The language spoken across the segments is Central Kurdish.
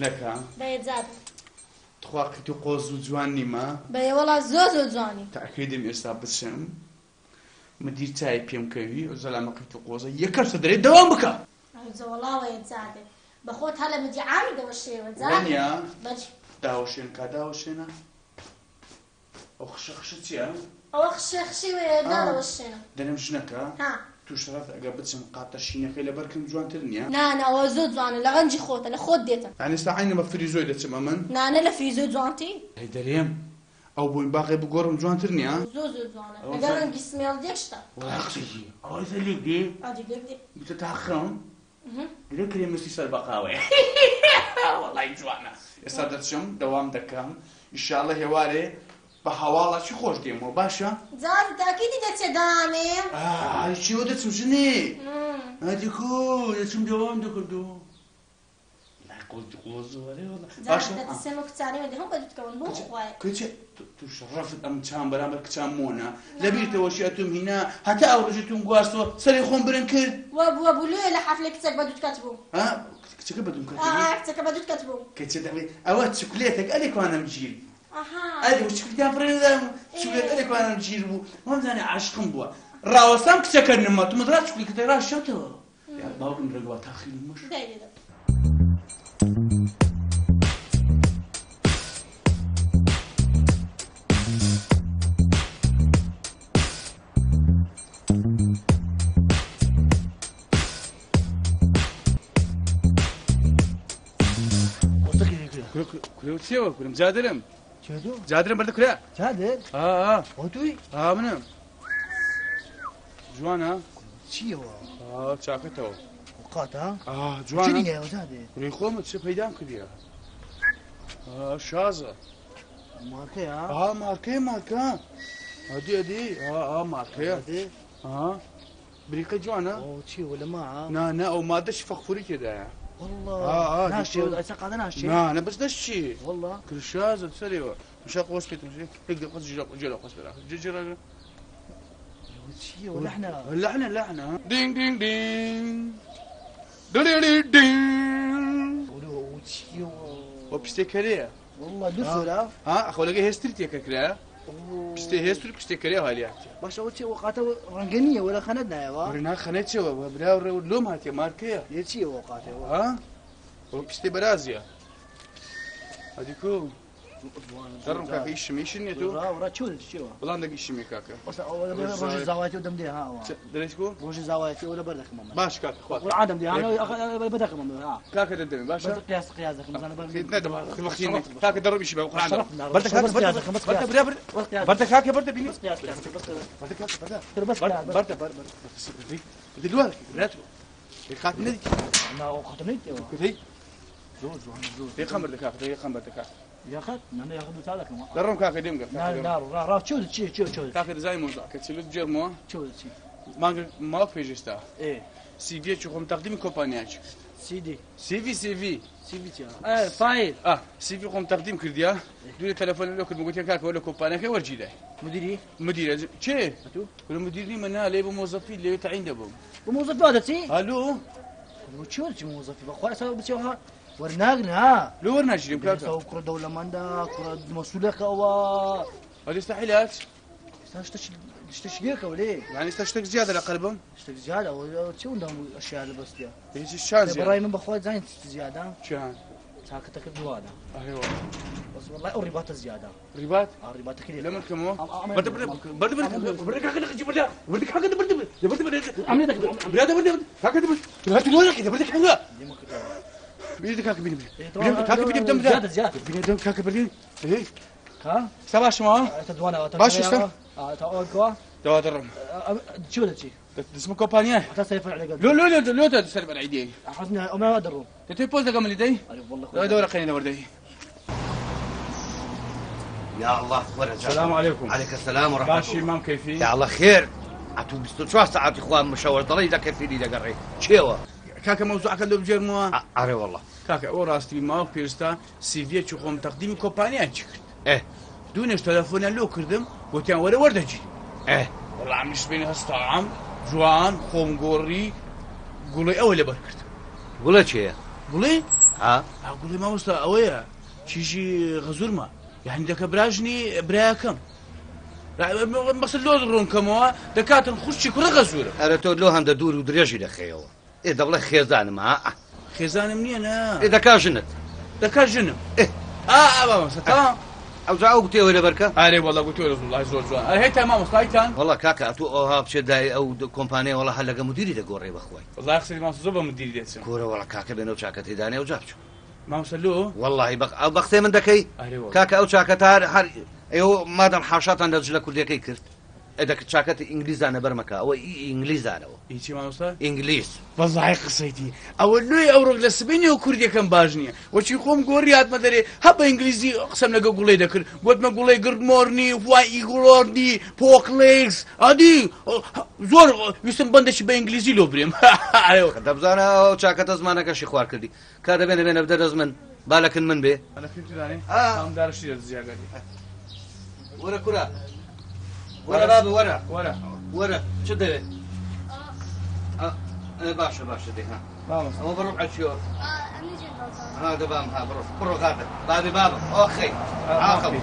ژنەکە بەیەجات تخواقیت و قۆز و جوان نیمە بەیە وەڵا زۆر جوانی تاکیدم ئێستا بچم مدیر چای پێم کەوی و زەلامەقیت و قۆزە یەکەم سەدرێت دەوام بکە وەڵاوە یەجاتێ بەخۆت هەلە مدیعامی دەوەشێوە وانیا بەچ داوەشێن کا داوەشێنە ئەو خشە چییە؟ ئەوە خشێوەیە داوەشێنە دەنێم ژنەکە ها تو شەرەف ئەگەر بچم قاتە شینەکەی لەبەرکەم جوانتر نییە؟ نانە ئەوە زۆر جوانە لە غەنجی خۆتە لە خۆت دێتە یانی ئێستا عینە بە فریزۆی دەچمە من نانە لە فریزۆ جوانتی هەی دەرێم ئەو بووین باقی بگۆڕم جوانتر نییە؟ زۆر جوانە لەگەڵ ڕەنگی سمێڵ دێشتە وڵای قسەی ئەوەی زەلیک دێ ئاجی لێک دێ بتە تاخڕم لێ کرێمەسی سەر بەقاوەیە وەڵای جوانە ئێستا دەچم دەوام دەکەم ئینشاڵڵە هێوارێ بە هەواڵە چی خۆش دێمەوە باشە؟ جار تاکیدی دەچێ دامێ چیوە دەچم ژنێ ئەدیکۆ دەچم دەوام دەکردو باشە دەتسێمە کچانەوە دێ هەم بەدوتکەون بۆ خوایە کچێ تو شەڕەفت ئەم چام بەرامبەر کچام مۆنە لەبیرتەوەشی ئەتوم هینا هەتا ئەو ڕژێتون گواستەوە سەری خۆم برن کرد وە بووە بولوێ لە حەفلێ کچێک بەدوتکەت بوو کچەکە بەدوم کچەکە بەدوتکەت بوو کچێ دەڵێ ئەوە چکلێتێک ئەلێکوانم گیر ئەدی چکلیان فرێدەم چکلێت ئەلێکوانم گیر بوو وەمزانێ عاشقم بووە ڕاوەستام کچەکە نما تو مدرا چکلیکەتە ڕاشەتەوە باوکم ڕێگەوە تاخیری مش چێوە کورم جادرم جادرم بەردە کورا جادر توی منم جوانە چیەوە چاکەتەوە قاتە جوانە جادر ڕێی خۆمت چه پەیدام کردیە شازە مارکەیە مارکەیە مارکە ئەدی مارکەیە بریقە جوانە چیوە لە ما نانە ئەو مادەشی فەخفوری تێدایە والله ناشي قاعدة ناشي لا بس ده الشيء والله كل شاذ تسريوا مش قوس بيت مش هيك قوس جيلا قوس بلا جيجرا شيء ولحنا اللحنة دين دين دين دين دين ولو شيء وبستيكريا والله دسولا اخو لقي هستريتي ككرا بستي هستري بستيكريا هاليات باش اوتي وقاته رنقانيه ولا خندنا يا ورنا خنتش وبلا لوم هاتي ماركيه يتشي وقاته وبستي برازيا هذيكو جرم كاكا يشميشن يتو ورا تشول شو والله عندك يشمي كاكا بس روج زوايتي ودم دي ها دريتكو روج زوايتي ولا بردك ماما باش كاكا خوات والعدم دي انا بدك ماما كاكا ددمي باش قياسك مثلا بردك كاكا درب يشبه القران بردك كاكا برد بيني بس قياسك بس دلوقتي بلاتو خاتم انا خاتم كذي في خمر دكاك في خمر دكاك ياخذ انا ياخذ بتاعك درم كاكا ديمك لا شو كاكا زي موزع كتسلو جيرمو شو ما فيجستا ايه سي في تشوفهم تقديم كومبانياج سي في فايل سي في قوم تقديم كرديا دول تليفون لو كنت قلت لك ولا كومبانيا ورجي له مديري شي ولا مديرني منا لي موظفين اللي تعين دبهم موظف هذا سي الو شو موظف بخوي سوي بتشوفها ورناقنا لو ورناش لي كذا سو كره دوله ماندا كره مسؤولك او هذه استحيلات تشتكيك ولا يعني تشتك زياده لقلبهم تشتك زياده وشو عندهم اشياء اللي بس دي ايش الشان زياده ابراهيم بخوي زين زياده شان ساكتك بزواده ايوه بس والله الرباط زياده رباط الرباط كده لما كمو برد بيدك كاك بيني كاك بيني بدم زياده بيني بدم كاك بيني ايه ها سباش ما تدوانا باش استا تاوكوا دوا درم شو ذا شيء اسمه كومبانيا تسيف على قد لو تسرب على عيدي حسنا ما ادروا تتبوز قبل يدي والله لا دور خلينا وردي يا الله ورجع السلام عليكم عليك السلام ورحمه الله باشي امام كيفي يا الله خير عتو بستو ساعات اخوان مشاور ضلي ذاك في لي قري شيوا كاكا موضوع كله بجرموا اري والله كاكا وراستي ما بيرستا سيفي تشوفهم تقديم كومبانيا ايه دونش تلفون لو كردم وتان ولا وردجي ايه والله عم يشبيني هالطعام جوان خوم قوري قولي اول بركت قولت شي قولي ها ئەگوڵی مامۆستا ئەوەیە چیژی غەزوورمە یعنی دەکە براژنی برایەکەم مەسەر لۆ ڕوونکەمەوە دەکاتن خوشتی کوڕە غەزوورە ئەرە تۆ لۆ هەندە دوور و درێژی دەخەیەوە ئێ دەڵێ خێزانم ها خێزانم نییە نا ئێ دەکا ژنت دەکات ژنم مامۆستا تەمام ئەوجا ئەو گوتێ وەرە بەرکە ئارێ وەڵا گوتۆ ڕزوڵای زۆر جوان هێتا مامۆستایتان وەڵا کاکە ئەتوو ئەوها بچێدای ئەو کۆمپانیای وەڵا هەر لەگە مدیری دەگۆڕێ بەخوای وەڵای قسەی مامۆستا زۆر بە مدیری دێچم کۆرە وەڵا کاکە بێنە و چاکە تێدانێ و جا بچوو مامۆستا لۆ والله ئەو بەختێ من دەکەی کاکە ئەو چاکەتار هەر ئێوە مادەم حاشاتان دەست لە کوردەکەی کرد ئەدەکە چاکەتی ئینگلیزانە بەرمەکە ئەوە ئینگلیزانەوە هیچی مامۆستا ئینگلیز وەڵای قسەیتی ئەوە نوێی ئەوڕۆک لە سبینەوە کوردیەکەم باش نییە وەچی خۆم گۆڕی هاتمە دەرێ هە بە ئینگلیزی قسەم لەگە گوڵەی دەکرد گوتمە گوڵەی گرد مۆرنی وای ئیگڵۆردی پۆکلێکس ئادی زۆر ویستم بەندێکی بە ئینگلیزی لۆ برێم دەبزانە ئەو چاکەتە زمانەکەشی خوار کردی کا دەبێنە بێنە بدە دەست من بالەکن من بێ وەرە کورە وەرە بابە وەرە وەرە وەرە چ دەوێت باشە باشە دێ ها ئەوە بڕۆ عەچیۆ ها دەبام ها بڕۆ بڕۆ کاتە بابێ بابە ئۆ خەی عاقڵ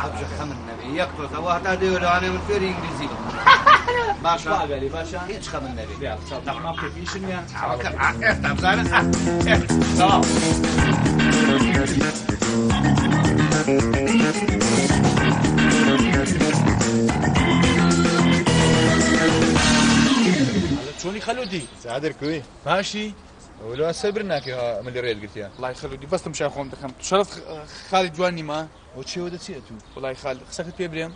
عەبجە خەمن نەبێ یەک تۆزەوە هەتا دەوێت لەوانێ من فێری ئینگلیزی بم باشە باشە هیچ خەمن نەبێ نەقمام پێپیشن یان ئێستا بزانە چۆنی خەلوتی سعادر کوی باشی ولو سبر ناكي من اللي ريد قلت يا والله خەلوتی بەستم شای خۆم دەکەم شەرف خالی جوان نیمە وشي ودا تيتو والله خالی قسەکەت پێ برێم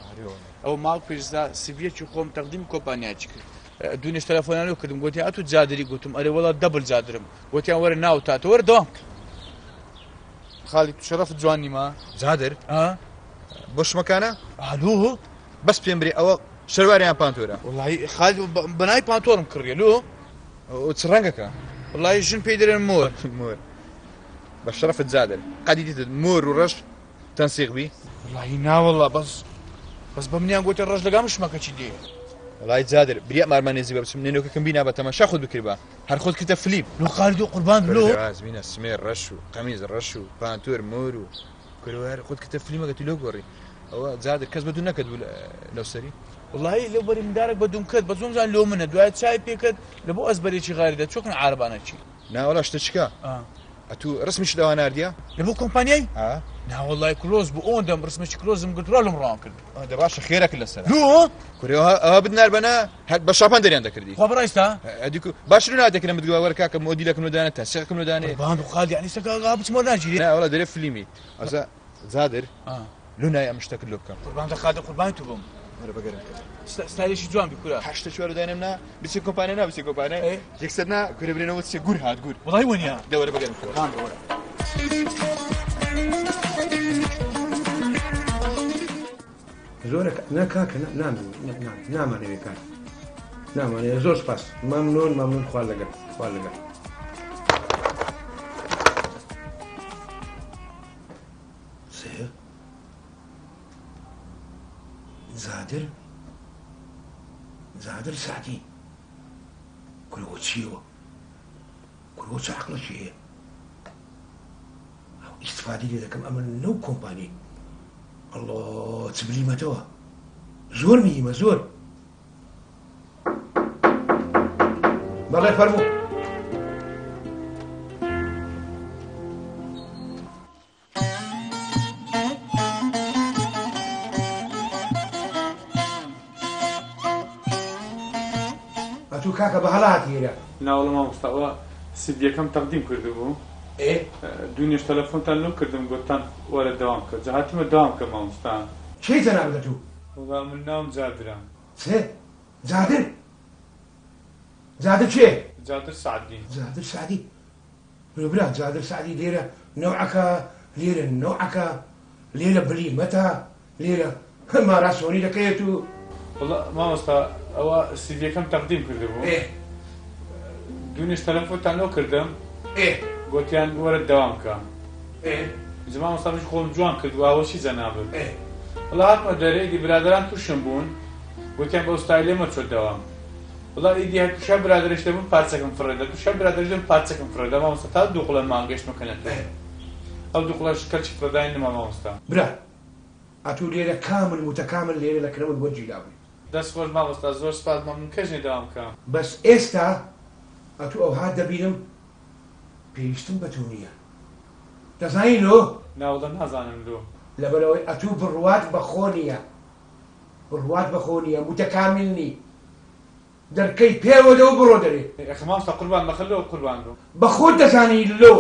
ئەو ماڵ پێشدا سڤیەکی خۆم تەقدیم کۆمپانیاچی کرد دوێنێش تەلەفۆنیانەوە کردم گوتی ئەتو جادری گوتم ئەرێ وەڵا دەبل جادرم گوتیان وەرە ناو تاتە وەرە دەوام خالی شەرف جوان نیمە زادر بوش مكانه هەلو بس بيمبري او شرواري عن بانتورا والله خالی بەنای پانتۆرم کڕیە لۆ وتسرنقك والله ژن پێی دەرێن مۆر مور بشرف تزادر قديتي مور ورش تنسيق بي والله ناوەڵا بەس بە منیان گوتە ڕەش لەگام شمەکەچی دێ والله تزادر بريا مارمانيزي بس منينو كم بينا بتماشى خذ بكربا هر خذ كتاب فليب لو خالد قربان لو زمينا سمير رشو قميص رشو بانتور مورو كل وار خذ كتاب فليب قلت له قوري هو زادر كاس بدون نكد لو سري والله لو بري من دارك بدون كد بزوم زان لو منه دوات شاي بيكد لبو ازبري شي غير ده شكون عربانه شي نا ولا اشتشكا اتو رسمي شو دوانا رديا لبو كومبانياي لا والله كلوز بو اوندم رسمي كلوز قلت لهم رانكد ده باشا خيرك الا السلام لو كوريها بدنا ربنا بشافان دري عندك ردي خبر ايستا اديك باشلون هذاك لما تقول وركاك مودي لك ندانه تسعك ندانه باندو خالد يعني سكا غابت موناجي لا والله دري فيلمي هذا زادر لونا يا مشتاق لوكا قربان خالد قربان توبم انا بقرا ستايلش جوان بكره حشت شو داينمنا بس كومبانينا بس كومباني يكسرنا كوري برينا وتسي غور هاد غور والله وين يا دور بقرا كان دور زورك ناكاك نعم أنا كان نعم أنا زور سباس ممنون خوالقة سيه زادر سعدي كل وشيوه كل وش عقل شيء استفادي لي كم أمن نو كومباني الله تبلي ما توا زور ميمة زور بغير فرمو أتو كاكا بهالات هيرا لا والله ما مستوى سيدي كم تقديم كردو إيه دونيش تلفون تلو كردم قلتان ولا دوام كر جهاتي ما دوام كر ما مستوى شيء تنابلتو والله من نوم زادرة سه زادر شيء زادر سعدي زادر سعدي بلا زادر سعدي ليرة نوعك ليرة بلي متى ليرة ما راسوني لكيتو والله ما مستوى أو سيدي كم تقديم كردو إيه دونيش تلفون تلو كردم إيه قلتان ولا دوام كر إيه زمان مستوى مش خوم جوان كردو أول شيء زنابل إيه والله هات ما دري دي برادران توشن بون قلتان بوستايلي ما تشو دوام والله ئیدی هەر تووشە برادرش دەبوون پارچەکەم فڕێدا تووشە برادرش دەبوون پارچەکەم فڕێدا مامۆستا تا دوو قوڵە مانگەشتمەکەنێت ئەو دوو قوڵەش کەرچی فڕێدای نما مامۆستا برا ئەتوو لێرە کامل متەکامل لێرە لە کرەوت بۆ جیلابووی دەست خۆش مامۆستا زۆر سپاس من کەژنێ داوام بکەم بەس ئێستا ئەتوو ئەو هات دەبینم پێویستم بە تۆ نییە دەزانی لۆ ناوڵە نازانم لۆ لەبەرەوەی ئەتوو بڕوات بەخۆ نییە بڕوات بەخۆ نییە متەکامل نی دەرکەی پێوە دەو بڕۆ دەرێ مامۆستا قوربان بەخەلەوە قوربان بۆ بە خۆت دەزانی لۆ